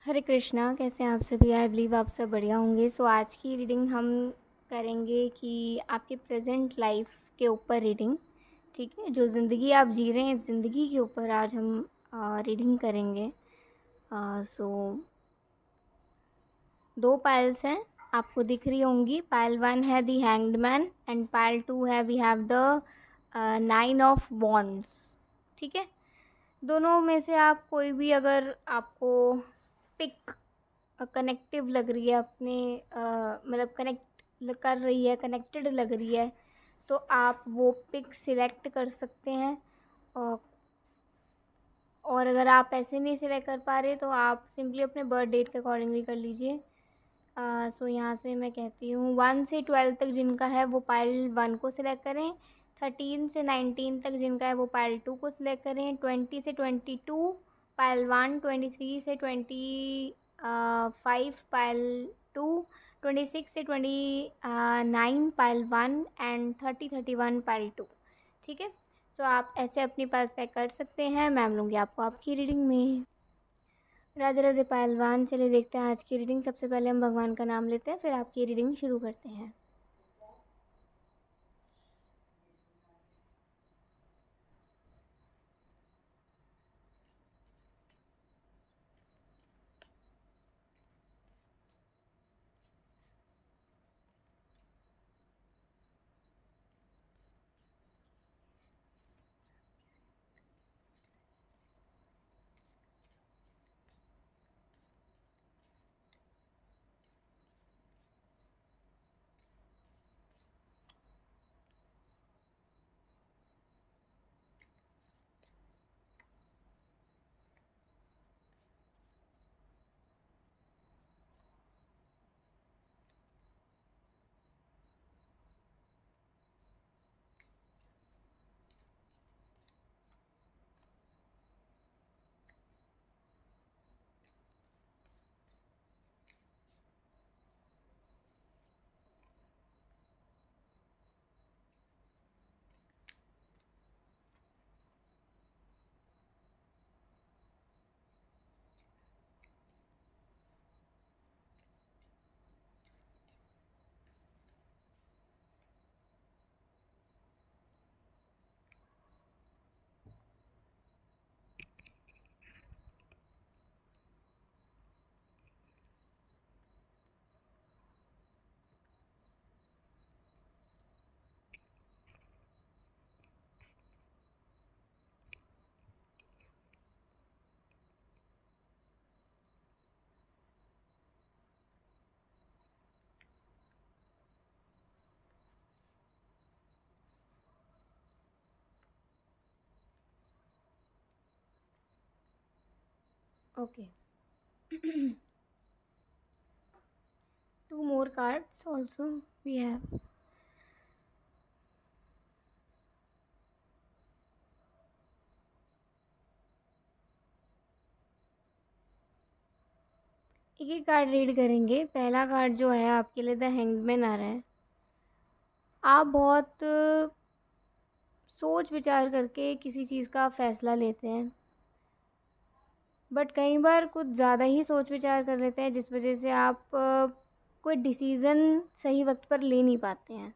हरे कृष्णा, कैसे हैं आप सभी? आई बिलीव आप सब बढ़िया होंगे। सो आज की रीडिंग हम करेंगे कि आपके प्रेजेंट लाइफ के ऊपर रीडिंग, ठीक है? जो ज़िंदगी आप जी रहे हैं, ज़िंदगी के ऊपर आज हम रीडिंग करेंगे। सो दो पाइल्स हैं, आपको दिख रही होंगी। पाइल 1 है the hanged man and pile 2 है we have the 9 of wands, ठीक है? दोनों में से आप कोई भी अगर आपको पिक कनेक्टिव लग रही है अपने मतलब कनेक्ट कर रही है, कनेक्टेड लग रही है, तो आप वो पिक सिलेक्ट कर सकते हैं। और अगर आप ऐसे नहीं सिलेक्ट कर पा रहे तो आप सिंपली अपने बर्थ डेट के अकॉर्डिंगली कर लीजिए। सो यहाँ से मैं कहती हूँ 1 से 12 तक जिनका है वो पाइल 1 को सिलेक्ट करें। 13 से 19 तक जिनका है वो पाइल 2 को सिलेक्ट करें। 20 से 22 पाइल 1, 23 से 25 पाइल 2, 26 से 29 पाइल 1 एंड 31 पाइल 2, ठीक है? सो आप ऐसे अपनी पास सेलेक्ट कर सकते हैं। मैम लूँगी आपको आपकी रीडिंग में। राधे राधे पहलवान। चलिए देखते हैं आज की रीडिंग। सबसे पहले हम भगवान का नाम लेते हैं, फिर आपकी रीडिंग शुरू करते हैं। Okay. 2 more cards also we have. एक एक कार्ड रीड करेंगे। पहला कार्ड जो है आपके लिए द हैंगमैन आ रहा है। आप बहुत सोच विचार करके किसी चीज़ का फ़ैसला लेते हैं, बट कई बार कुछ ज़्यादा ही सोच विचार कर लेते हैं, जिस वजह से आप कोई डिसीज़न सही वक्त पर ले नहीं पाते हैं,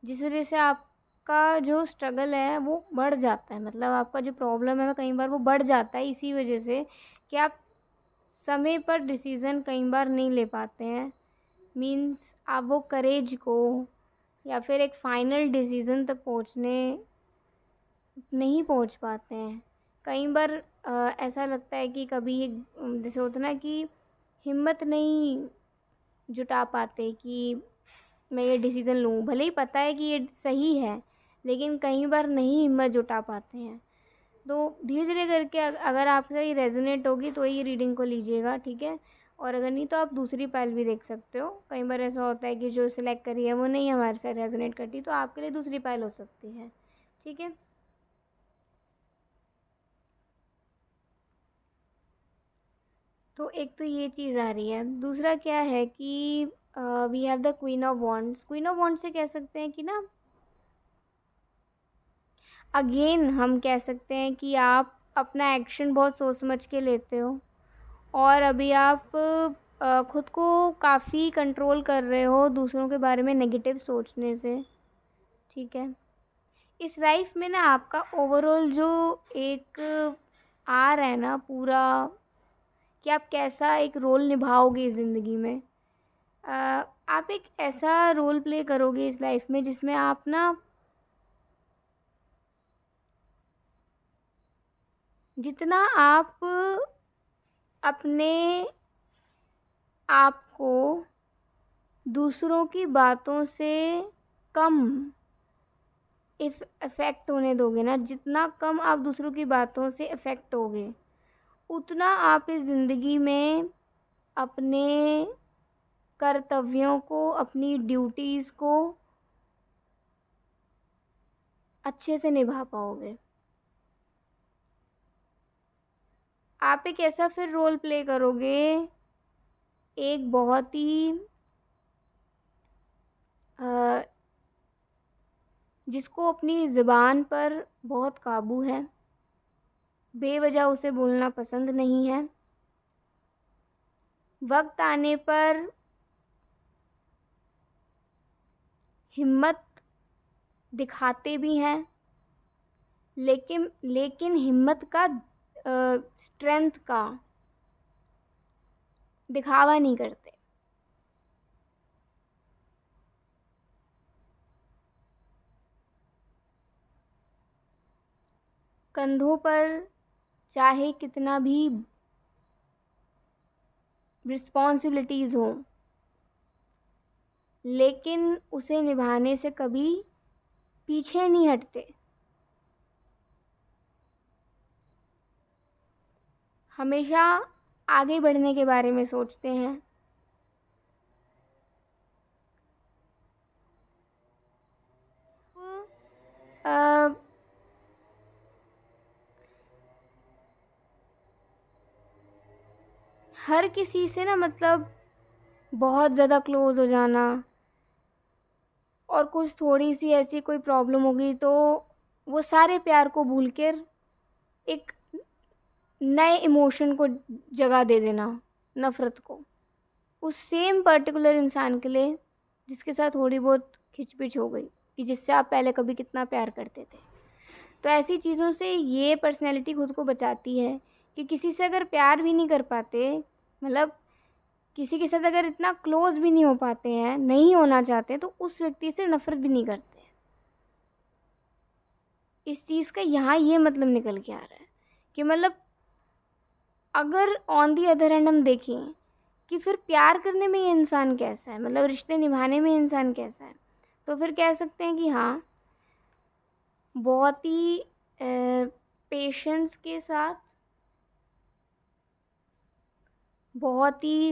जिस वजह से आपका जो स्ट्रगल है वो बढ़ जाता है। मतलब आपका जो प्रॉब्लम है कई बार वो बढ़ जाता है, इसी वजह से कि आप समय पर डिसीज़न कई बार नहीं ले पाते हैं। मीन्स आप वो करेज को या फिर एक फ़ाइनल डिसीज़न तक पहुंचने नहीं पहुंच पाते हैं। कई बार ऐसा लगता है कि कभी जैसे होता ना कि हिम्मत नहीं जुटा पाते कि मैं ये डिसीज़न लूँ, भले ही पता है कि ये सही है, लेकिन कई बार नहीं हिम्मत जुटा पाते हैं। तो धीरे धीरे करके अगर आपसे ये रेजोनेट होगी तो ही रीडिंग को लीजिएगा, ठीक है? और अगर नहीं तो आप दूसरी पाइल भी देख सकते हो। कई बार ऐसा होता है कि जो सिलेक्ट करी है वो नहीं हमारे साथ रेजोनेट करती, तो आपके लिए दूसरी पाइल हो सकती है, ठीक है? तो एक तो ये चीज़ आ रही है। दूसरा क्या है कि we have the queen of wands. Queen of wands से कह सकते हैं कि ना, अगेन हम कह सकते हैं कि आप अपना एक्शन बहुत सोच समझ के लेते हो और अभी आप खुद को काफ़ी कंट्रोल कर रहे हो दूसरों के बारे में नेगेटिव सोचने से, ठीक है। इस लाइफ में ना आपका ओवरऑल जो एक आ रहा है ना पूरा, कि आप कैसा एक रोल निभाओगे ज़िंदगी में। आप एक ऐसा रोल प्ले करोगे इस लाइफ में जिसमें आप ना जितना आप अपने आप को दूसरों की बातों से कम इफ़ेक्ट होने दोगे ना, जितना कम आप दूसरों की बातों से इफ़ेक्ट होगे, उतना आप इस ज़िंदगी में अपने कर्तव्यों को, अपनी ड्यूटीज़ को अच्छे से निभा पाओगे। आप एक ऐसा फिर रोल प्ले करोगे, एक बहुत ही जिसको अपनी ज़ुबान पर बहुत काबू है, बेवजह उसे बोलना पसंद नहीं है, वक्त आने पर हिम्मत दिखाते भी हैं, लेकिन हिम्मत का स्ट्रेंथ का दिखावा नहीं करते। कंधों पर चाहे कितना भी रिस्पॉन्सिबिलिटीज़ हो, लेकिन उसे निभाने से कभी पीछे नहीं हटते। हमेशा आगे बढ़ने के बारे में सोचते हैं। अ, हर किसी से ना मतलब बहुत ज़्यादा क्लोज़ हो जाना, और कुछ थोड़ी सी ऐसी कोई प्रॉब्लम होगी तो वो सारे प्यार को भूल कर एक नए इमोशन को जगह दे देना, नफ़रत को, उस सेम पर्टिकुलर इंसान के लिए जिसके साथ थोड़ी बहुत खिचपिच हो गई, कि जिससे आप पहले कभी कितना प्यार करते थे। तो ऐसी चीज़ों से ये पर्सनैलिटी खुद को बचाती है कि किसी से अगर प्यार भी नहीं कर पाते, मतलब किसी के साथ अगर इतना क्लोज़ भी नहीं हो पाते हैं, नहीं होना चाहते, तो उस व्यक्ति से नफ़रत भी नहीं करते। इस चीज़ का यहाँ ये मतलब निकल के आ रहा है कि मतलब अगर ऑन दी अदर हैंड हम देखें कि फिर प्यार करने में ये इंसान कैसा है, मतलब रिश्ते निभाने में इंसान कैसा है, तो फिर कह सकते हैं कि हाँ, बहुत ही पेशेंस के साथ, बहुत ही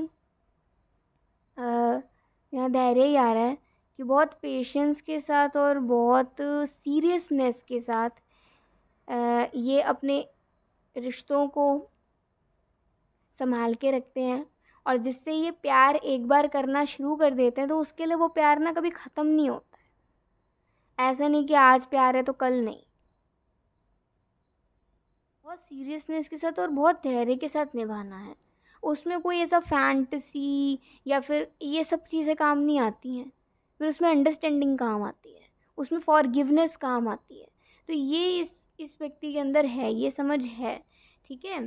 यहाँ धैर्य ही आ रहा है कि बहुत पेशेंस के साथ और बहुत सीरियसनेस के साथ ये अपने रिश्तों को संभाल के रखते हैं, और जिससे ये प्यार एक बार करना शुरू कर देते हैं तो उसके लिए वो प्यार ना कभी ख़त्म नहीं होता है। ऐसा नहीं कि आज प्यार है तो कल नहीं। बहुत सीरियसनेस के साथ और बहुत धैर्य के साथ निभाना है। उसमें कोई ऐसा फैंटेसी या फिर ये सब चीज़ें काम नहीं आती हैं। फिर उसमें अंडरस्टैंडिंग काम आती है, उसमें फॉरगिवनेस काम आती है। तो ये इस व्यक्ति के अंदर है, ये समझ है, ठीक है।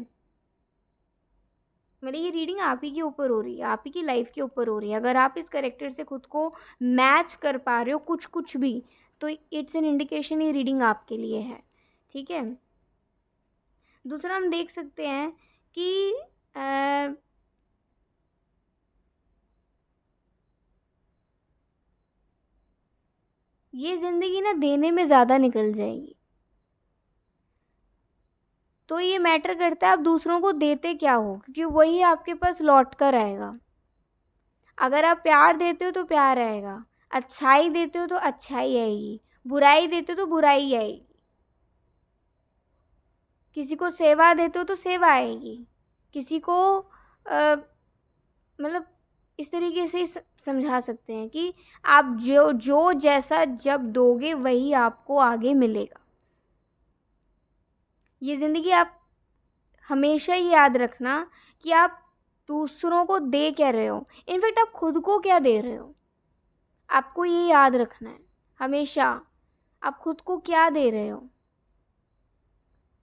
मतलब ये रीडिंग आप ही के ऊपर हो रही है, आप ही की लाइफ के ऊपर हो रही है। अगर आप इस कैरेक्टर से खुद को मैच कर पा रहे हो कुछ कुछ भी, तो इट्स एन इंडिकेशन ये रीडिंग आपके लिए है, ठीक है। दूसरा हम देख सकते हैं कि ये ज़िंदगी ना देने में ज़्यादा निकल जाएगी। तो ये मैटर करता है आप दूसरों को देते क्या हो, क्योंकि वही आपके पास लौट कर आएगा। अगर आप प्यार देते हो तो प्यार आएगा, अच्छाई देते हो तो अच्छाई आएगी, बुराई देते हो तो बुराई आएगी, किसी को सेवा देते हो तो सेवा आएगी, किसी को मतलब इस तरीके से समझा सकते हैं कि आप जो जो जैसा जब दोगे वही आपको आगे मिलेगा। ये ज़िंदगी आप हमेशा ही याद रखना कि आप दूसरों को दे क्या रहे हो, इनफैक्ट आप खुद को क्या दे रहे हो। आपको ये याद रखना है हमेशा, आप खुद को क्या दे रहे हो।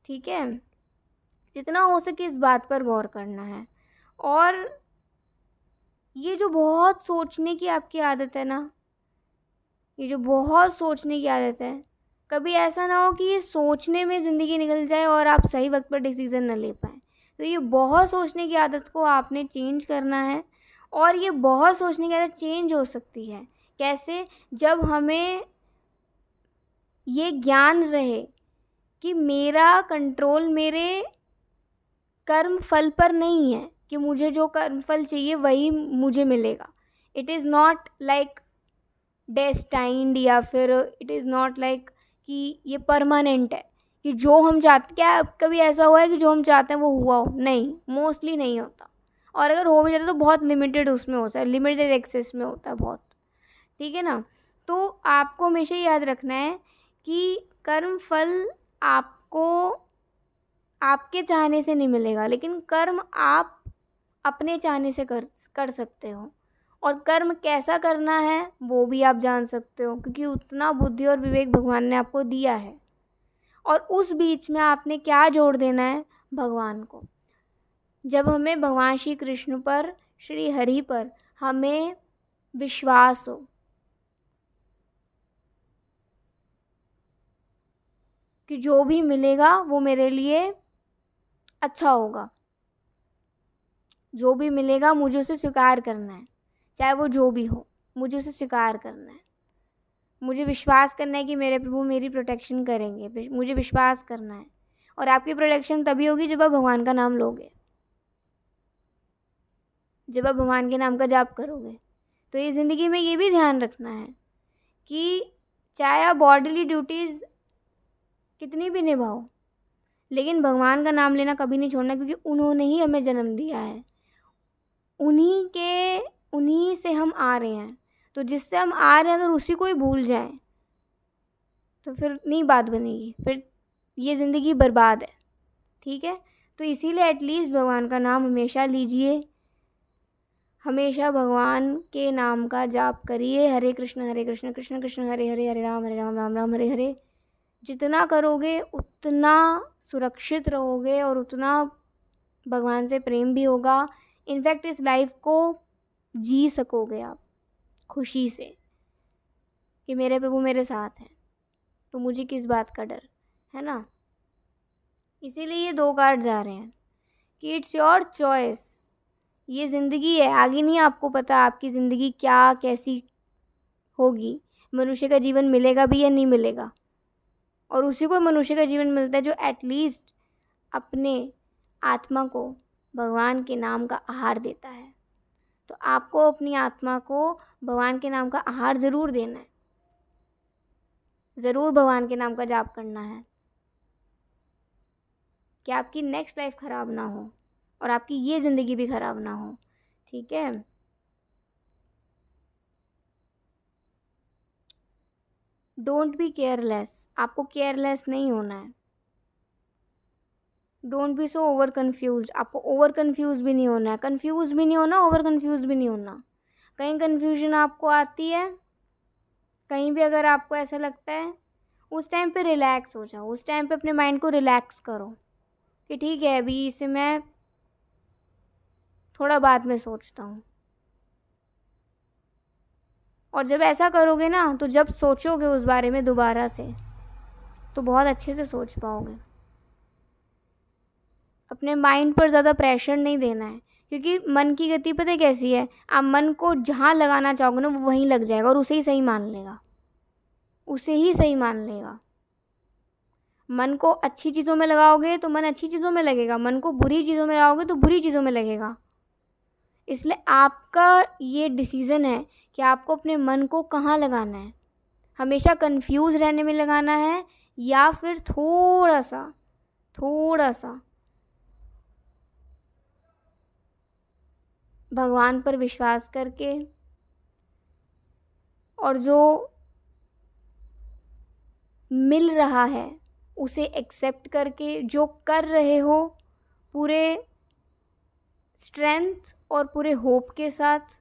ठीक है, जितना हो सके इस बात पर गौर करना है। और ये जो बहुत सोचने की आपकी आदत है ना, ये जो बहुत सोचने की आदत है, कभी ऐसा ना हो कि ये सोचने में ज़िंदगी निकल जाए और आप सही वक्त पर डिसीज़न न ले पाएँ। तो ये बहुत सोचने की आदत को आपने चेंज करना है। और ये बहुत सोचने की आदत चेंज हो सकती है कैसे, जब हमें ये ज्ञान रहे कि मेरा कंट्रोल मेरे कर्म फल पर नहीं है, कि मुझे जो कर्म फल चाहिए वही मुझे मिलेगा। It is not like destined, या फिर इट इज़ नॉट लाइक कि ये परमानेंट है, कि जो हम चाहते, क्या कभी ऐसा हुआ है कि जो हम चाहते हैं वो हुआ हो? नहीं, मोस्टली नहीं होता। और अगर हो भी जाता है तो बहुत लिमिटेड उसमें होता है, लिमिटेड एक्सेस में होता है बहुत। ठीक है ना। तो आपको हमेशा याद रखना है कि कर्म फल आपको आपके चाहने से नहीं मिलेगा, लेकिन कर्म आप अपने चाहने से कर सकते हो। और कर्म कैसा करना है वो भी आप जान सकते हो, क्योंकि उतना बुद्धि और विवेक भगवान ने आपको दिया है। और उस बीच में आपने क्या जोड़ देना है? भगवान को। जब हमें भगवान श्री कृष्ण पर, श्री हरि पर हमें विश्वास हो कि जो भी मिलेगा वो मेरे लिए अच्छा होगा, जो भी मिलेगा मुझे उसे स्वीकार करना है, चाहे वो जो भी हो मुझे उसे स्वीकार करना है। मुझे विश्वास करना है कि मेरे प्रभु मेरी प्रोटेक्शन करेंगे, मुझे विश्वास करना है। और आपकी प्रोटेक्शन तभी होगी जब आप भगवान का नाम लोगे, जब आप भगवान के नाम का जाप करोगे। तो ये ज़िंदगी में ये भी ध्यान रखना है कि चाहे आप बॉडीली ड्यूटीज़ कितनी भी निभाओ, लेकिन भगवान का नाम लेना कभी नहीं छोड़ना, क्योंकि उन्होंने ही हमें जन्म दिया है, उन्हीं से हम आ रहे हैं। तो जिससे हम आ रहे हैं अगर उसी को ही भूल जाएं तो फिर नहीं बात बनेगी, फिर ये ज़िंदगी बर्बाद है। ठीक है, तो इसीलिए एटलीस्ट भगवान का नाम हमेशा लीजिए, हमेशा भगवान के नाम का जाप करिए। हरे कृष्ण कृष्ण कृष्ण हरे हरे, हरे राम राम राम हरे हरे। जितना करोगे उतना सुरक्षित रहोगे और उतना भगवान से प्रेम भी होगा। इनफैक्ट इस लाइफ को जी सकोगे आप खुशी से कि मेरे प्रभु मेरे साथ हैं, तो मुझे किस बात का डर, है ना। इसीलिए ये 2 कार्ड्स आ रहे हैं कि इट्स योर चॉइस। ये ज़िंदगी है, आगे नहीं आपको पता आपकी ज़िंदगी क्या कैसी होगी, मनुष्य का जीवन मिलेगा भी या नहीं मिलेगा। और उसी को मनुष्य का जीवन मिलता है जो एटलीस्ट अपने आत्मा को भगवान के नाम का आहार देता है। तो आपको अपनी आत्मा को भगवान के नाम का आहार ज़रूर देना है, ज़रूर भगवान के नाम का जाप करना है कि आपकी नेक्स्ट लाइफ ख़राब ना हो और आपकी ये ज़िंदगी भी ख़राब ना हो। ठीक है, डोंट बी केयरलेस। आपको केयरलेस नहीं होना है। Don't be so over confused. आपको ओवर कन्फ्यूज भी नहीं होना है, कन्फ्यूज भी नहीं होना, ओवर कन्फ्यूज भी नहीं होना। कहीं कन्फ्यूजन आपको आती है, कहीं भी अगर आपको ऐसा लगता है, उस टाइम पे रिलैक्स हो जाओ, उस टाइम पे अपने माइंड को रिलैक्स करो कि ठीक है अभी इसे मैं थोड़ा बाद में सोचता हूँ। और जब ऐसा करोगे ना, तो जब सोचोगे उस बारे में दोबारा से तो बहुत अच्छे से सोच पाओगे। अपने माइंड पर ज़्यादा प्रेशर नहीं देना है, क्योंकि मन की गति पता है कैसी है, आप मन को जहाँ लगाना चाहोगे ना वो वहीं लग जाएगा और उसे ही सही मान लेगा, उसे ही सही मान लेगा। मन को अच्छी चीज़ों में लगाओगे तो मन अच्छी चीज़ों में लगेगा, मन को बुरी चीज़ों में लगाओगे तो बुरी चीज़ों में लगेगा। इसलिए आपका ये डिसीज़न है कि आपको अपने मन को कहाँ लगाना है, हमेशा कंफ्यूज रहने में लगाना है या फिर थोड़ा सा भगवान पर विश्वास करके और जो मिल रहा है उसे एक्सेप्ट करके, जो कर रहे हो पूरे स्ट्रेंथ और पूरे होप के साथ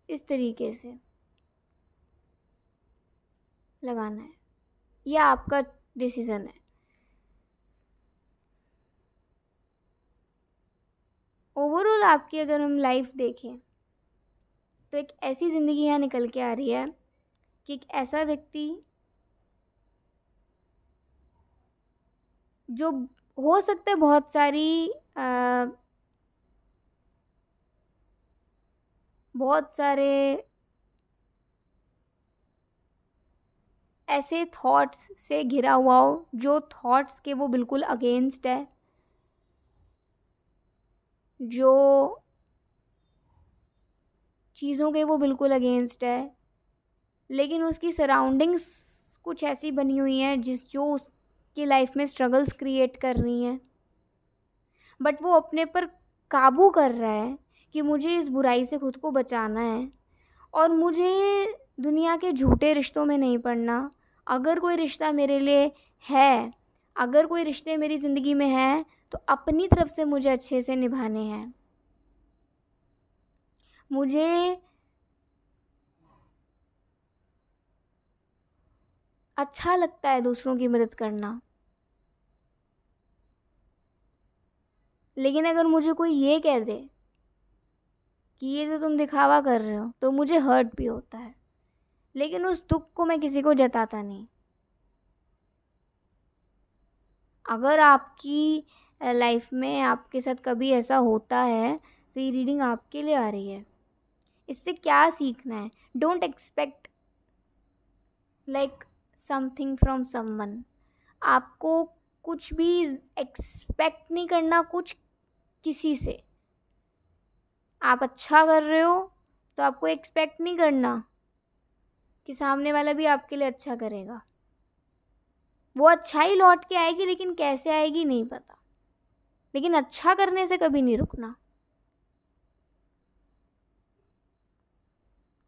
इस तरीके से लगाना है। यह आपका डिसीज़न है। ओवरऑल आपकी अगर हम लाइफ देखें तो एक ऐसी ज़िंदगी यहाँ निकल के आ रही है कि एक ऐसा व्यक्ति जो हो सकता है बहुत सारे ऐसे थॉट्स से घिरा हुआ हो जो थॉट्स के वो बिल्कुल अगेंस्ट है, जो चीज़ों के वो बिल्कुल अगेंस्ट है, लेकिन उसकी सराउंडिंग्स कुछ ऐसी बनी हुई हैं जो उसकी लाइफ में स्ट्रगल्स क्रिएट कर रही हैं, बट वो अपने पर काबू कर रहा है कि मुझे इस बुराई से खुद को बचाना है और मुझे दुनिया के झूठे रिश्तों में नहीं पड़ना। अगर कोई रिश्ता मेरे लिए है, अगर कोई रिश्ते मेरी ज़िंदगी में हैं, तो अपनी तरफ से मुझे अच्छे से निभाने हैं। मुझे अच्छा लगता है दूसरों की मदद करना, लेकिन अगर मुझे कोई ये कह दे कि ये तो तुम दिखावा कर रहे हो, तो मुझे हर्ट भी होता है, लेकिन उस दुख को मैं किसी को जताता नहीं। अगर आपकी लाइफ में आपके साथ कभी ऐसा होता है तो ये रीडिंग आपके लिए आ रही है। इससे क्या सीखना है? Don't expect like something from someone. आपको कुछ भी एक्सपेक्ट नहीं करना कुछ किसी से। आप अच्छा कर रहे हो तो आपको एक्सपेक्ट नहीं करना कि सामने वाला भी आपके लिए अच्छा करेगा। वो अच्छा ही लौट के आएगी, लेकिन कैसे आएगी नहीं पता। लेकिन अच्छा करने से कभी नहीं रुकना।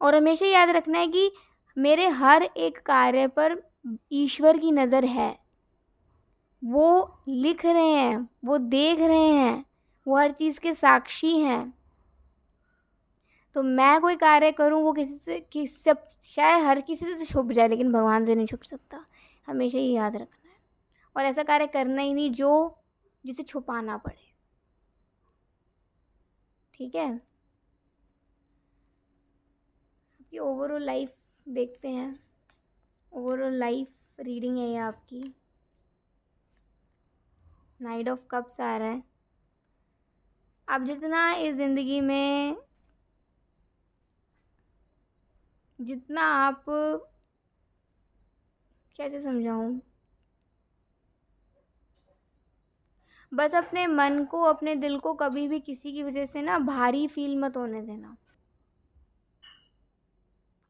और हमेशा याद रखना है कि मेरे हर एक कार्य पर ईश्वर की नज़र है। वो लिख रहे हैं, वो देख रहे हैं, वो हर चीज़ के साक्षी हैं। तो मैं कोई कार्य करूं वो किसी से शायद हर किसी से छुप जाए, लेकिन भगवान से नहीं छुप सकता। हमेशा ये याद रखना है। और ऐसा कार्य करना ही नहीं जिसे छुपाना पड़े। ठीक है, आपकी ओवरऑल लाइफ देखते हैं। ओवरऑल लाइफ रीडिंग है ये आपकी। नाइट ऑफ कप्स आ रहा है। आप जितना इस ज़िंदगी में जितना आप कैसे समझाऊं, बस अपने मन को, अपने दिल को कभी भी किसी की वजह से ना भारी फील मत होने देना।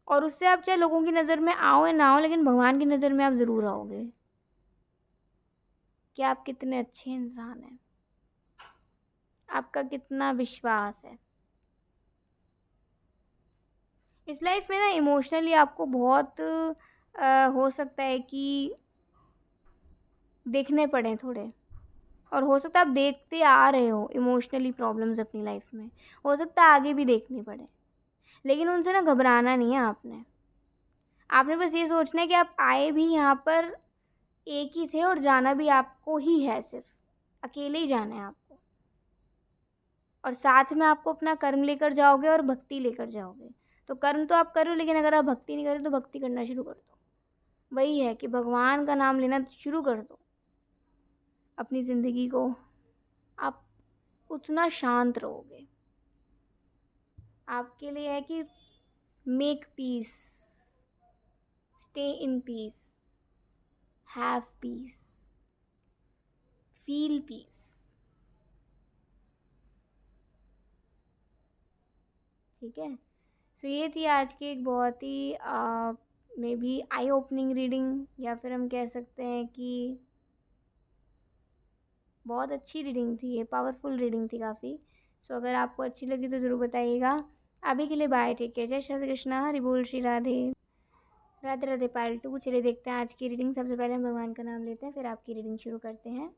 और उससे आप चाहे लोगों की नज़र में आओ या ना आओ, लेकिन भगवान की नज़र में आप ज़रूर आओगे कि आप कितने अच्छे इंसान हैं, आपका कितना विश्वास है। इस लाइफ में ना इमोशनली आपको बहुत हो सकता है कि देखने पड़े थोड़े, और हो सकता है आप देखते आ रहे हो इमोशनली प्रॉब्लम्स अपनी लाइफ में, हो सकता है आगे भी देखनी पड़े, लेकिन उनसे ना घबराना नहीं है। आपने बस ये सोचना है कि आप आए भी यहाँ पर एक ही थे और जाना भी आपको ही है, सिर्फ अकेले ही जाना है आपको। और साथ में आपको अपना कर्म लेकर जाओगे और भक्ति लेकर जाओगे। तो कर्म तो आप करो, लेकिन अगर आप भक्ति नहीं करो तो भक्ति करना शुरू कर दो। वही है कि भगवान का नाम लेना शुरू कर दो अपनी ज़िंदगी को। आप उतना शांत रहोगे। आपके लिए है कि make peace, stay in peace, have peace, feel peace. ठीक है, सो ये थी आज की एक बहुत ही maybe eye opening reading, या फिर हम कह सकते हैं कि बहुत अच्छी रीडिंग थी। ये पावरफुल रीडिंग थी काफ़ी। सो अगर आपको अच्छी लगी तो ज़रूर बताइएगा। अभी के लिए बाय, टेक केयर, जय श्री कृष्णा, हरि बोल, श्री राधे राधे राधे। पार्ट 2 चलिए देखते हैं आज की रीडिंग। सबसे पहले हम भगवान का नाम लेते हैं, फिर आपकी रीडिंग शुरू करते हैं।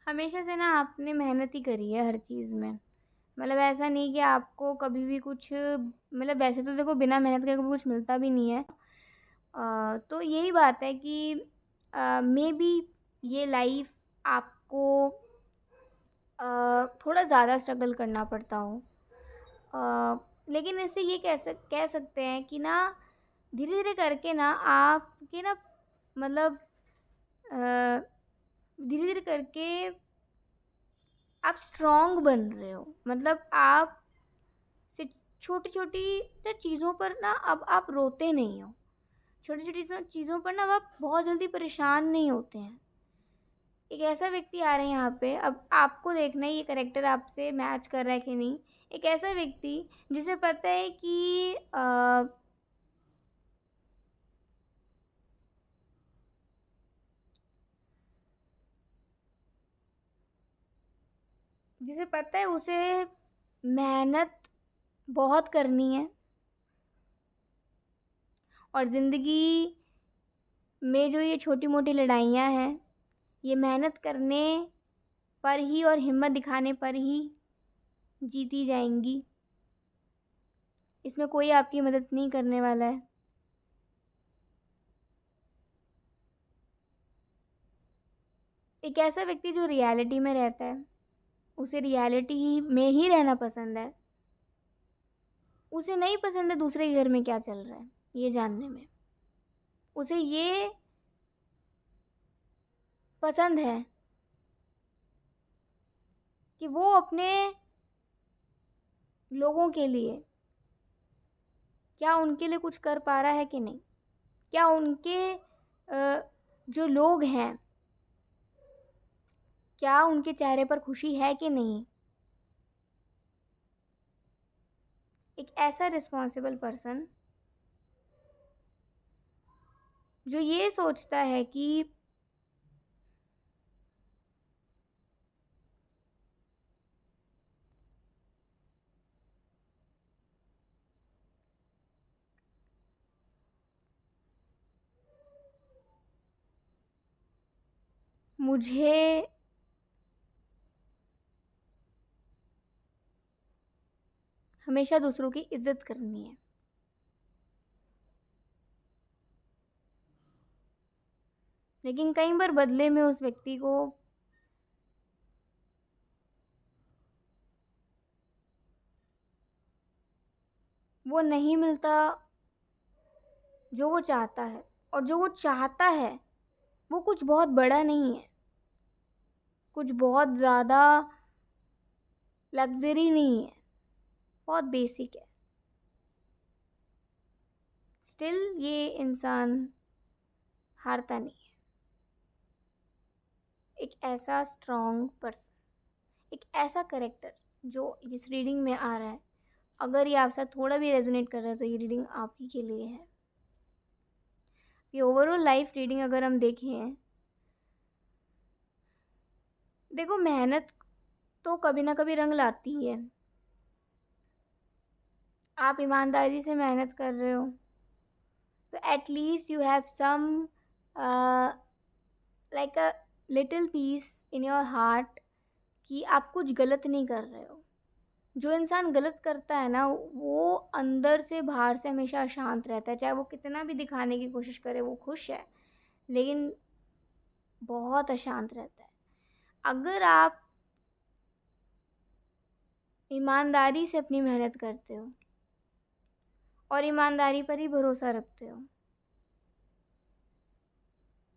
हमेशा से ना आपने मेहनत ही करी है हर चीज़ में। मतलब ऐसा नहीं कि आपको कभी भी कुछ, मतलब वैसे तो देखो बिना मेहनत के कभी कुछ मिलता भी नहीं है। तो यही बात है कि मेबी ये लाइफ़ आपको थोड़ा ज़्यादा स्ट्रगल करना पड़ता हो। लेकिन इससे ये कह सकते हैं कि ना धीरे-धीरे करके ना आपके ना, मतलब अ, धीरे-धीरे करके आप स्ट्रॉन्ग बन रहे हो। मतलब आप से छोटी-छोटी ना चीज़ों पर ना अब आप रोते नहीं हो। छोटी-छोटी चीज़ों पर ना अब आप बहुत जल्दी परेशान नहीं होते हैं। एक ऐसा व्यक्ति आ रहा है यहाँ पे, अब आपको देखना है ये कैरेक्टर आपसे मैच कर रहा है कि नहीं। एक ऐसा व्यक्ति जिसे पता है कि जिसे पता है उसे मेहनत बहुत करनी है और ज़िंदगी में जो ये छोटी-मोटी लड़ाइयाँ हैं, ये मेहनत करने पर ही और हिम्मत दिखाने पर ही जीती जाएँगी। इसमें कोई आपकी मदद नहीं करने वाला है। एक ऐसा व्यक्ति जो रियलिटी में रहता है, उसे रियलिटी ही में ही रहना पसंद है। उसे नहीं पसंद है दूसरे के घर में क्या चल रहा है, ये जानने में। उसे ये पसंद है कि वो अपने लोगों के लिए क्या उनके लिए कुछ कर पा रहा है कि नहीं? क्या उनके जो लोग हैं, क्या उनके चेहरे पर खुशी है कि नहीं? एक ऐसा रिस्पॉन्सिबल पर्सन जो ये सोचता है कि मुझे हमेशा दूसरों की इज़्ज़त करनी है। लेकिन कई बार बदले में उस व्यक्ति को वो नहीं मिलता जो वो चाहता है, और जो वो चाहता है वो कुछ बहुत बड़ा नहीं है, कुछ बहुत ज़्यादा लग्ज़री नहीं है, बहुत बेसिक है। स्टिल ये इंसान हारता नहीं है। एक ऐसा स्ट्रॉन्ग पर्सन, एक ऐसा कैरेक्टर जो इस रीडिंग में आ रहा है, अगर ये आपके साथ थोड़ा भी रेजोनेट कर रहा है तो ये रीडिंग आप ही के लिए है। ये ओवरऑल लाइफ रीडिंग अगर हम देखें, देखो मेहनत तो कभी ना कभी रंग लाती ही है। आप ईमानदारी से मेहनत कर रहे हो तो at least you have some like a little peace in your heart कि आप कुछ गलत नहीं कर रहे हो। जो इंसान गलत करता है ना, वो अंदर से बाहर से हमेशा अशांत रहता है, चाहे वो कितना भी दिखाने की कोशिश करे वो खुश है, लेकिन बहुत अशांत रहता है। अगर आप ईमानदारी से अपनी मेहनत करते हो और ईमानदारी पर ही भरोसा रखते हो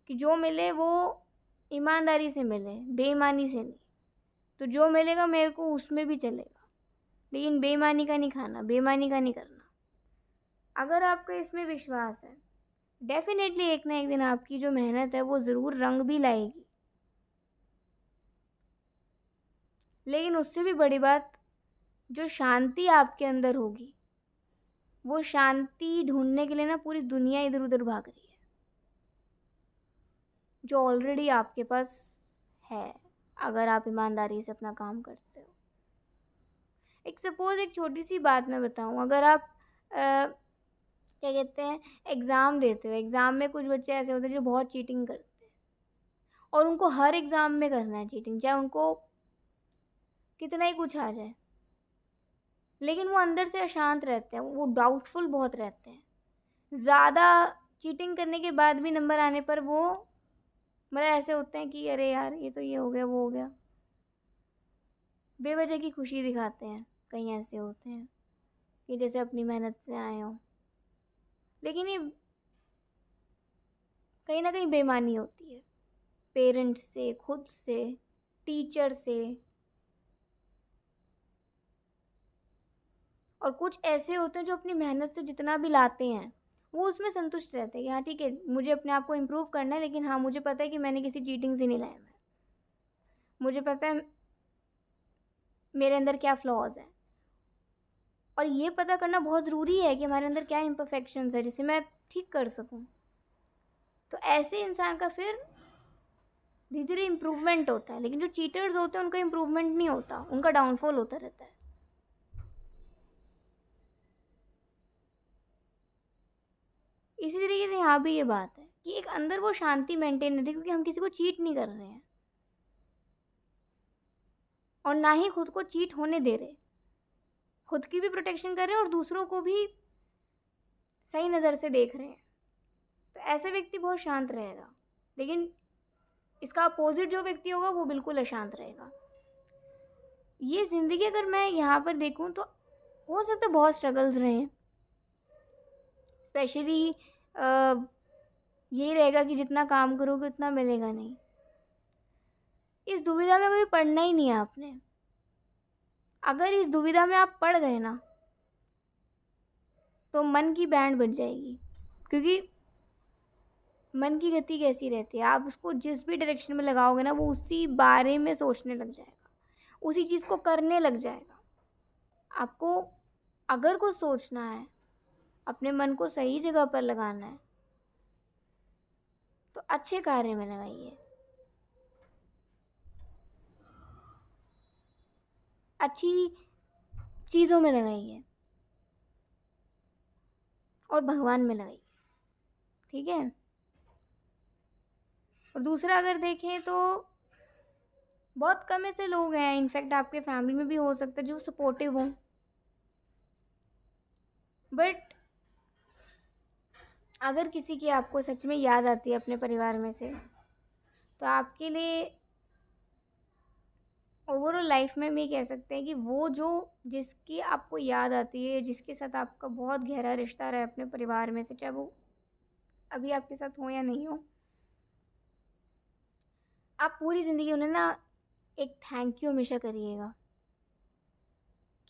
कि जो मिले वो ईमानदारी से मिले, बेईमानी से नहीं, तो जो मिलेगा मेरे को उसमें भी चलेगा, लेकिन बेईमानी का नहीं खाना, बेईमानी का नहीं करना। अगर आपका इसमें विश्वास है, डेफिनेटली एक ना एक दिन आपकी जो मेहनत है वो ज़रूर रंग भी लाएगी। लेकिन उससे भी बड़ी बात, जो शांति आपके अंदर होगी, वो शांति ढूंढने के लिए ना पूरी दुनिया इधर उधर भाग रही है, जो ऑलरेडी आपके पास है अगर आप ईमानदारी से अपना काम करते हो। एक सपोज़ एक छोटी सी बात मैं बताऊँ, अगर आप क्या कहते हैं एग्ज़ाम देते हो, एग्ज़ाम में कुछ बच्चे ऐसे होते हैं जो बहुत चीटिंग करते हैं और उनको हर एग्ज़ाम में करना है चीटिंग, चाहे उनको कितना ही कुछ आ जाए, लेकिन वो अंदर से अशांत रहते हैं, वो डाउटफुल बहुत रहते हैं। ज़्यादा चीटिंग करने के बाद भी नंबर आने पर वो मतलब ऐसे होते हैं कि अरे यार ये तो ये हो गया वो हो गया, बेवजह की खुशी दिखाते हैं। कहीं ऐसे होते हैं कि जैसे अपनी मेहनत से आए हों, लेकिन ये कहीं ना कहीं बेईमानी होती है, पेरेंट्स से, खुद से, टीचर से। और कुछ ऐसे होते हैं जो अपनी मेहनत से जितना भी लाते हैं वो उसमें संतुष्ट रहते हैं कि हाँ ठीक है, मुझे अपने आप को इम्प्रूव करना है, लेकिन हाँ मुझे पता है कि मैंने किसी चीटिंग से नहीं लाया। मुझे पता है मेरे अंदर क्या फ्लॉज हैं, और ये पता करना बहुत ज़रूरी है कि हमारे अंदर क्या इम्परफेक्शंस है जिसे मैं ठीक कर सकूं। तो ऐसे इंसान का फिर धीरे धीरे इम्प्रूवमेंट होता है। लेकिन जो चीटर्स होते हैं उनका इम्प्रूवमेंट नहीं होता, उनका डाउनफॉल होता रहता है। इसी तरीके से यहाँ भी ये बात है कि एक अंदर वो शांति मेंटेन रहती है, क्योंकि हम किसी को चीट नहीं कर रहे हैं और ना ही खुद को चीट होने दे रहे। खुद की भी प्रोटेक्शन कर रहे हैं और दूसरों को भी सही नज़र से देख रहे हैं। तो ऐसा व्यक्ति बहुत शांत रहेगा। लेकिन इसका अपोजिट जो व्यक्ति होगा वो बिल्कुल अशांत रहेगा। ये ज़िंदगी अगर मैं यहाँ पर देखूँ तो हो सकता है बहुत स्ट्रगल्स रहे हैं। स्पेशली यही रहेगा कि जितना काम करोगे उतना मिलेगा नहीं। इस दुविधा में कभी पढ़ना ही नहीं है आपने। अगर इस दुविधा में आप पड़ गए ना तो मन की बैंड बज जाएगी। क्योंकि मन की गति कैसी रहती है, आप उसको जिस भी डायरेक्शन में लगाओगे ना वो उसी बारे में सोचने लग जाएगा, उसी चीज़ को करने लग जाएगा। आपको अगर कुछ सोचना है, अपने मन को सही जगह पर लगाना है, तो अच्छे कार्य में लगाइए, अच्छी चीज़ों में लगाइए और भगवान में लगाइए। ठीक है। और दूसरा अगर देखें तो बहुत कम ऐसे लोग हैं, इनफैक्ट आपके फैमिली में भी हो सकता है, जो सपोर्टिव हों। बट अगर किसी की आपको सच में याद आती है अपने परिवार में से, तो आपके लिए ओवरऑल लाइफ में हम ये कह सकते हैं कि वो जो जिसकी आपको याद आती है, जिसके साथ आपका बहुत गहरा रिश्ता रहा है अपने परिवार में से, चाहे वो अभी आपके साथ हो या नहीं हो, आप पूरी ज़िंदगी उन्हें ना एक थैंक यू हमेशा करिएगा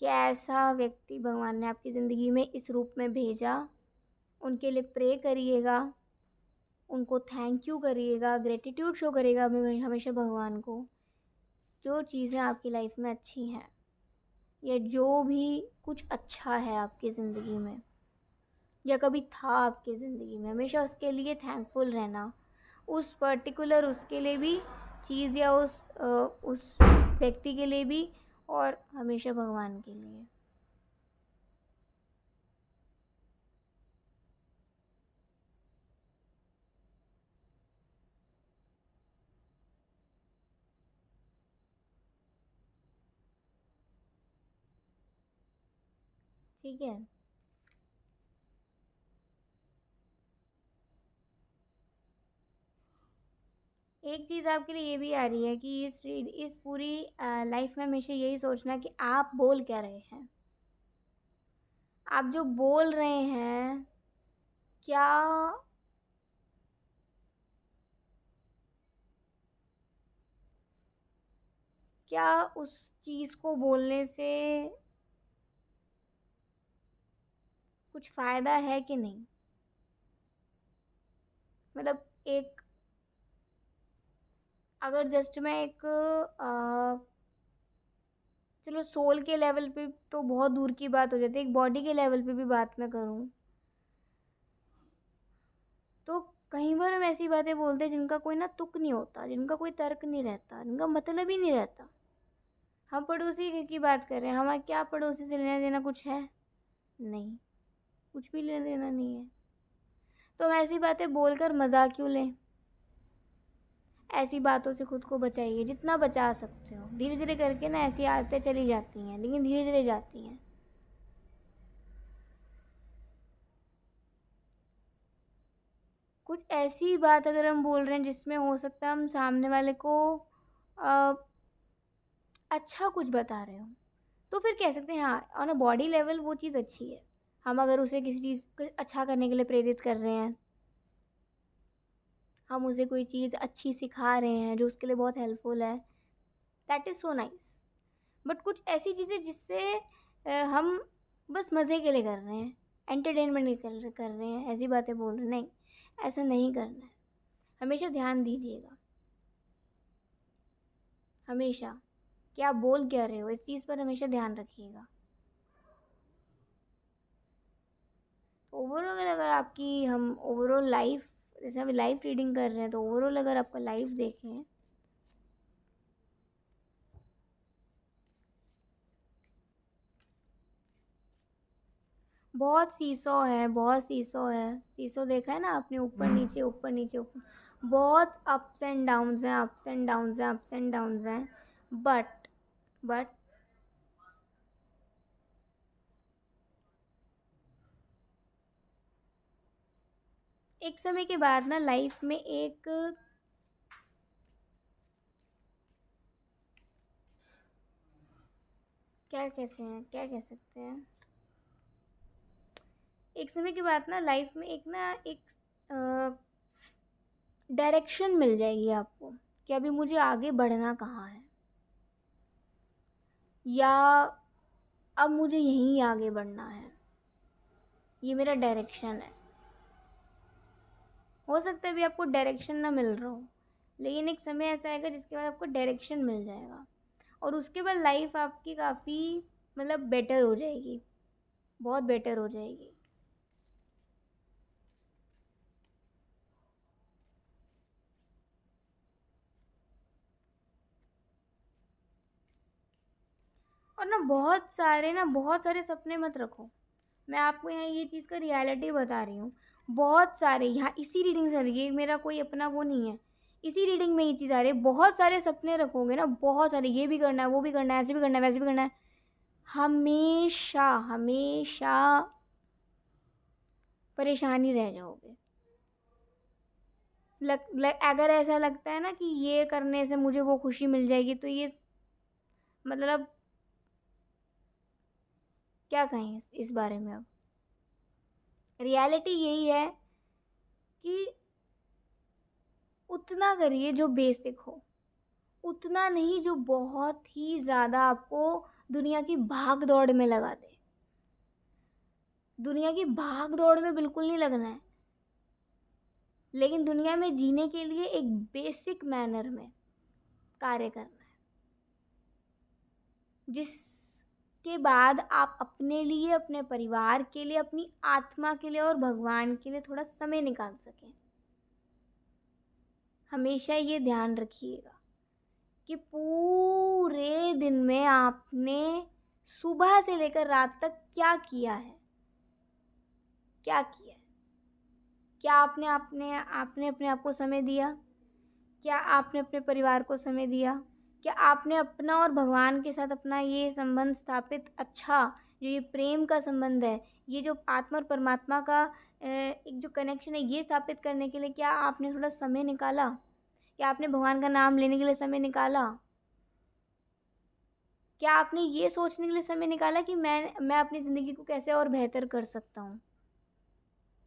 कि ऐसा व्यक्ति भगवान ने आपकी ज़िंदगी में इस रूप में भेजा। उनके लिए प्रे करिएगा, उनको थैंक यू करिएगा, ग्रेटिट्यूड शो करिएगा हमेशा भगवान को। जो चीज़ें आपकी लाइफ में अच्छी हैं या जो भी कुछ अच्छा है आपकी ज़िंदगी में या कभी था आपकी ज़िंदगी में, हमेशा उसके लिए थैंकफुल रहना। उस पर्टिकुलर उसके लिए भी चीज़ या उस व्यक्ति के लिए भी, और हमेशा भगवान के लिए। ठीक है। एक चीज़ आपके लिए ये भी आ रही है कि इस पूरी लाइफ में हमेशा यही सोचना कि आप बोल क्या रहे हैं। आप जो बोल रहे हैं, क्या क्या उस चीज़ को बोलने से कुछ फ़ायदा है कि नहीं। मतलब एक अगर जस्ट मैं एक चलो सोल के लेवल पे तो बहुत दूर की बात हो जाती है, एक बॉडी के लेवल पे भी बात मैं करूँ तो कई बार हम ऐसी बातें बोलते हैं जिनका कोई ना तुक नहीं होता, जिनका कोई तर्क नहीं रहता, जिनका मतलब ही नहीं रहता। हम पड़ोसी घर की बात कर रहे हैं, हमारा क्या पड़ोसी से लेना देना कुछ है? नहीं, कुछ भी लेना देना नहीं है। तो हम ऐसी बातें बोलकर मज़ा क्यों लें? ऐसी बातों से खुद को बचाइए जितना बचा सकते हो। धीरे धीरे करके ना ऐसी आदतें चली जाती हैं, लेकिन धीरे धीरे जाती हैं। कुछ ऐसी बात अगर हम बोल रहे हैं जिसमें हो सकता है हम सामने वाले को अ, अच्छा कुछ बता रहे हो, तो फिर कह सकते हैं हाँ, ऑन अ बॉडी लेवल वो चीज़ अच्छी है। हम अगर उसे किसी चीज़ को अच्छा करने के लिए प्रेरित कर रहे हैं, हम उसे कोई चीज़ अच्छी सिखा रहे हैं जो उसके लिए बहुत हेल्पफुल है, that is so nice. But कुछ ऐसी चीज़ें जिससे हम बस मज़े के लिए कर रहे हैं, एंटरटेनमेंट कर रहे हैं, ऐसी बातें बोल रहे हैं, नहीं, ऐसा नहीं करना है। हमेशा ध्यान दीजिएगा, हमेशा, कि आप बोल क्या रहे हो, इस चीज़ पर हमेशा ध्यान रखिएगा। ओवरऑल अगर आपकी हम ओवरऑल लाइफ, जैसे अभी लाइफ रीडिंग कर रहे हैं, तो ओवरऑल अगर आपका लाइफ देखें, बहुत सीसॉ है, बहुत सीसॉ है। सीसॉ देखा है ना आपने, ऊपर नीचे ऊपर नीचे ऊपर, बहुत अप्स एंड डाउन्स हैं, अप्स एंड डाउन्स हैं, अप्स एंड डाउन्स हैं। बट एक समय के बाद ना लाइफ में एक, क्या कह सकते हैं, एक समय के बाद ना लाइफ में एक डायरेक्शन मिल जाएगी आपको कि अभी मुझे आगे बढ़ना कहाँ है, या अब मुझे यहीं आगे बढ़ना है, ये मेरा डायरेक्शन है। हो सकता है अभी आपको डायरेक्शन ना मिल रहा हो, लेकिन एक समय ऐसा आएगा जिसके बाद आपको डायरेक्शन मिल जाएगा, और उसके बाद लाइफ आपकी काफ़ी मतलब बेटर हो जाएगी, बहुत बेटर हो जाएगी। और ना बहुत सारे सपने मत रखो। मैं आपको यहाँ ये चीज़ का रियलिटी बता रही हूँ। बहुत सारे यहाँ इसी रीडिंग से, ये मेरा कोई अपना वो नहीं है, इसी रीडिंग में ये चीज़ आ रही है। बहुत सारे सपने रखोगे ना, बहुत सारे, ये भी करना है, वो भी करना है, ऐसे भी करना है, वैसे भी करना है, हमेशा हमेशा परेशान ही रह जाओगे। अगर ऐसा लगता है ना कि ये करने से मुझे वो खुशी मिल जाएगी, तो ये मतलब क्या कहें इस बारे में। अब रियलिटी यही है कि उतना करिए जो बेसिक हो, उतना नहीं जो बहुत ही ज़्यादा आपको दुनिया की भाग दौड़ में लगा दे। दुनिया की भाग दौड़ में बिल्कुल नहीं लगना है, लेकिन दुनिया में जीने के लिए एक बेसिक मैनर में कार्य करना है, जिसके बाद आप अपने लिए, अपने परिवार के लिए, अपनी आत्मा के लिए और भगवान के लिए थोड़ा समय निकाल सकें। हमेशा ये ध्यान रखिएगा कि पूरे दिन में आपने सुबह से लेकर रात तक क्या किया है, क्या किया है। क्या आपने आपने अपने आप को समय दिया? क्या आपने अपने परिवार को समय दिया? क्या आपने अपना और भगवान के साथ अपना ये संबंध स्थापित, अच्छा जो ये प्रेम का संबंध है, ये जो आत्मा और परमात्मा का एक जो कनेक्शन है, ये स्थापित करने के लिए क्या आपने थोड़ा समय निकाला? क्या आपने भगवान का नाम लेने के लिए समय निकाला? क्या आपने ये सोचने के लिए समय निकाला कि मैं अपनी ज़िंदगी को कैसे और बेहतर कर सकता हूँ?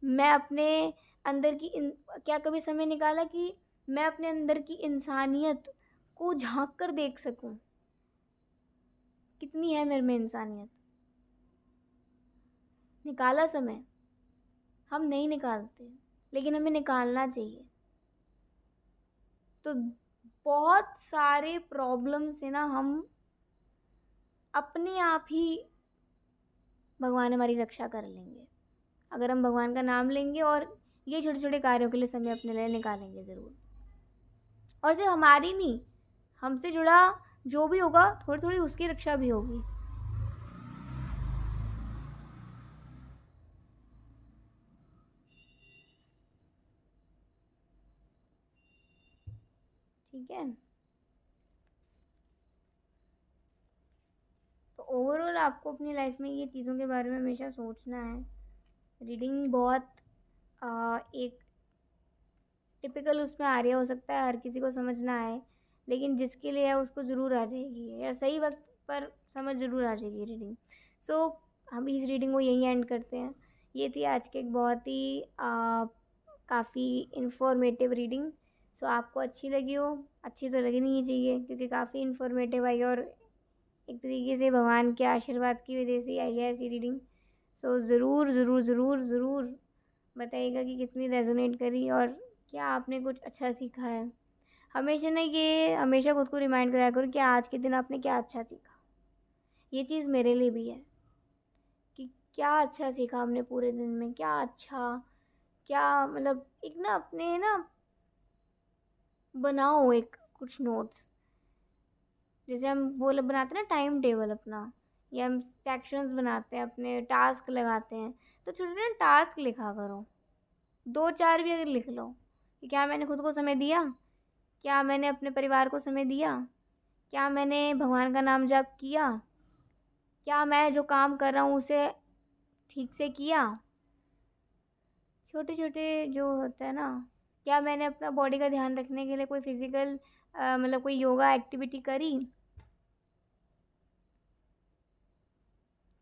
मैं अपने अंदर की क्या कभी समय निकाला कि मैं अपने अंदर की इंसानियत को झांक कर देख सकूं, कितनी है मेरे में इंसानियत? निकाला समय? हम नहीं निकालते, लेकिन हमें निकालना चाहिए। तो बहुत सारे प्रॉब्लम से ना हम अपने आप ही, भगवान हमारी रक्षा कर लेंगे अगर हम भगवान का नाम लेंगे और ये छोटे छोटे कार्यों के लिए समय अपने लिए निकालेंगे ज़रूर। और सिर्फ हमारी नहीं, हमसे जुड़ा जो भी होगा, थोड़ी थोड़ी उसकी रक्षा भी होगी। ठीक है। तो ओवरऑल आपको अपनी लाइफ में ये चीज़ों के बारे में हमेशा सोचना है। रीडिंग बहुत एक टिपिकल उसमें आर्या हो सकता है, हर किसी को समझ ना आए, लेकिन जिसके लिए है उसको ज़रूर आ जाएगी, या सही वक्त पर समझ ज़रूर आ जाएगी रीडिंग। सो हम इस रीडिंग को यहीं एंड करते हैं। ये थी आज की एक बहुत ही काफ़ी इन्फॉर्मेटिव रीडिंग। सो आपको अच्छी लगी हो, अच्छी तो लगनी ही चाहिए क्योंकि काफ़ी इन्फॉर्मेटिव आई और एक तरीके से भगवान के आशीर्वाद की वजह से आई है ऐसी रीडिंग। सो ज़रूर ज़रूर ज़रूर ज़रूर बताइएगा कि कितनी रेजोनेट करी और क्या आपने कुछ अच्छा सीखा है। हमेशा ना ये हमेशा खुद को रिमाइंड कराया करो कि आज के दिन आपने क्या अच्छा सीखा। ये चीज़ मेरे लिए भी है कि क्या अच्छा सीखा हमने पूरे दिन में, क्या अच्छा, क्या मतलब एक ना अपने ना बनाओ एक कुछ नोट्स, जैसे हम वो बनाते हैं ना टाइम टेबल अपना, या हम सेक्शंस बनाते हैं अपने, टास्क लगाते हैं, तो छोटे छोटे टास्क लिखा करो। 2-4 भी अगर लिख लो कि क्या मैंने खुद को समय दिया, क्या मैंने अपने परिवार को समय दिया, क्या मैंने भगवान का नाम जप किया, क्या मैं जो काम कर रहा हूँ उसे ठीक से किया, छोटे छोटे जो होता है ना, क्या मैंने अपना बॉडी का ध्यान रखने के लिए कोई फिजिकल मतलब कोई योगा एक्टिविटी करी,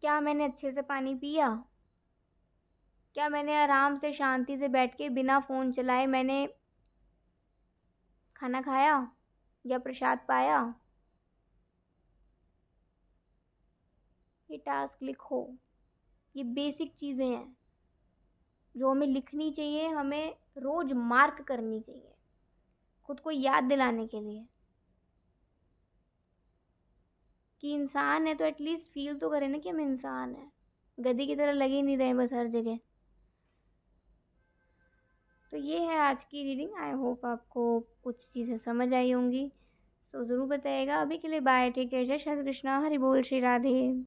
क्या मैंने अच्छे से पानी पिया, क्या मैंने आराम से शांति से बैठ के बिना फ़ोन चलाए मैंने खाना खाया या प्रसाद पाया। ये टास्क लिखो। ये बेसिक चीज़ें हैं जो हमें लिखनी चाहिए, हमें रोज़ मार्क करनी चाहिए खुद को याद दिलाने के लिए कि इंसान है, तो एटलीस्ट फील तो करें ना कि हम इंसान हैं, गधी की तरह लगे नहीं रहे बस हर जगह। तो ये है आज की रीडिंग। आई होप आपको कुछ चीज़ें समझ आई होंगी। सो ज़रूर बताइएगा। अभी के लिए बाय, टेक केयर, जय श्री कृष्णा, हरि बोल, श्री राधे।